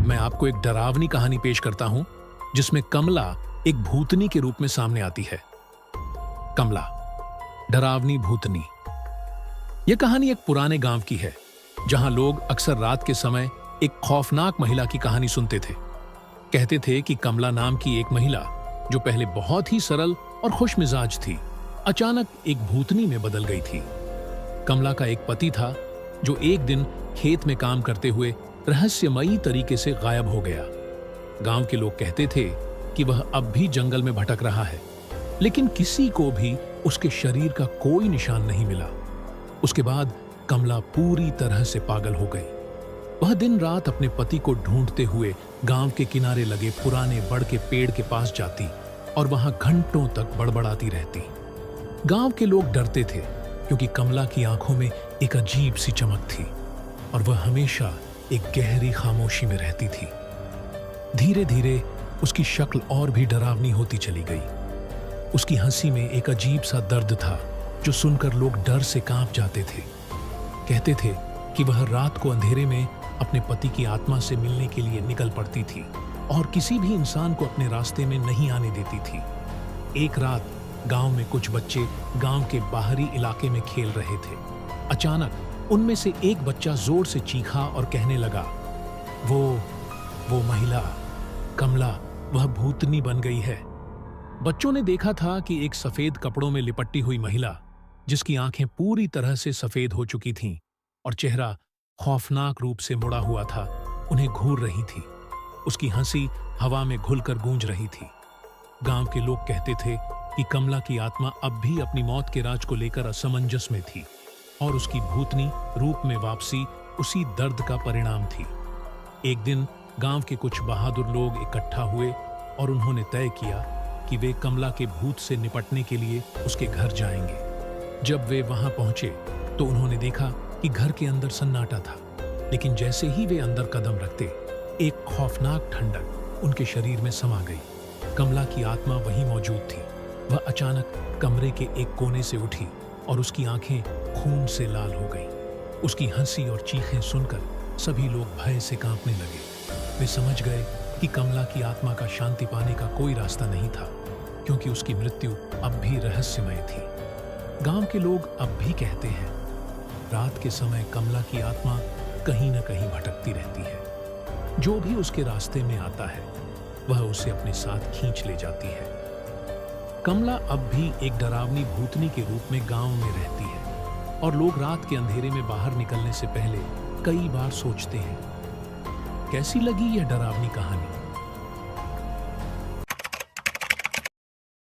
अब मैं आपको एक डरावनी कहानी पेश करता हूं जिसमें कमला एक भूतनी के रूप में सामने आती है। कमला, डरावनी भूतनी। यह कहानी एक पुराने गांव की है जहां लोग अक्सर रात के समय एक खौफनाक महिला की कहानी सुनते थे। कहते थे कि कमला नाम की एक महिला जो पहले बहुत ही सरल और खुश मिजाज थी, अचानक एक भूतनी में बदल गई थी। कमला का एक पति था जो एक दिन खेत में काम करते हुए रहस्यमयी तरीके से गायब हो गया। गांव के लोग कहते थे कि वह अब भी जंगल में भटक रहा है, लेकिन किसी को भी उसके शरीर का कोई निशान नहीं मिला। उसके बाद कमला पूरी तरह से पागल हो गई। वह दिन रात अपने पति को ढूंढते हुए गांव के किनारे लगे पुराने बड़ के पेड़ के पास जाती और वहां घंटों तक बड़बड़ाती रहती। गांव के लोग डरते थे क्योंकि कमला की आंखों में एक अजीब सी चमक थी और वह हमेशा एक गहरी खामोशी में रहती थी। धीरे धीरे उसकी शक्ल और भी डरावनी होती चली गई। उसकी हंसी में एक अजीब सा दर्द था जो सुनकर लोग डर से कांप जाते थे। कहते थे कि वह रात को अंधेरे में अपने पति की आत्मा से मिलने के लिए निकल पड़ती थी और किसी भी इंसान को अपने रास्ते में नहीं आने देती थी। एक रात गांव में कुछ बच्चे गांव के बाहरी इलाके में खेल रहे थे। अचानक उनमें से एक बच्चा जोर से चीखा और कहने लगा, वो महिला कमला, वह भूतनी बन गई है। बच्चों ने देखा था कि एक सफेद कपड़ों में लिपटी हुई महिला, जिसकी आंखें पूरी तरह से सफेद हो चुकी थीं और चेहरा खौफनाक रूप से मुड़ा हुआ था, उन्हें घूर रही थी। उसकी हंसी हवा में घुलकर गूंज रही थी। गांव के लोग कहते थे कि कमला की आत्मा अब भी अपनी मौत के राज को लेकर असमंजस में थी और उसकी भूतनी रूप में वापसी उसी दर्द का परिणाम थी। एक दिन गांव के कुछ बहादुर लोग इकट्ठा हुए और उन्होंने तय किया कि वे कमला के भूत से निपटने के लिए उसके घर जाएंगे। जब वे वहां पहुंचे तो उन्होंने देखा कि घर के अंदर सन्नाटा था, लेकिन जैसे ही वे अंदर कदम रखते, एक खौफनाक ठंडक उनके शरीर में समा गई। कमला की आत्मा वहीं मौजूद थी। वह अचानक कमरे के एक कोने से उठी और उसकी आंखें खून से लाल हो गईं। उसकी हंसी और चीखें सुनकर सभी लोग भय से कांपने लगे। वे समझ गए कि कमला की आत्मा का शांति पाने का कोई रास्ता नहीं था, क्योंकि उसकी मृत्यु अब भी रहस्यमय थी। गांव के लोग अब भी कहते हैं, रात के समय कमला की आत्मा कहीं न कहीं भटकती रहती है। जो भी उसके रास्ते में आता है, वह उसे अपने साथ खींच ले जाती है। कमला अब भी एक डरावनी भूतनी के रूप में गांव में रहती है और लोग रात के अंधेरे में बाहर निकलने से पहले कई बार सोचते हैं। कैसी लगी यह डरावनी कहानी?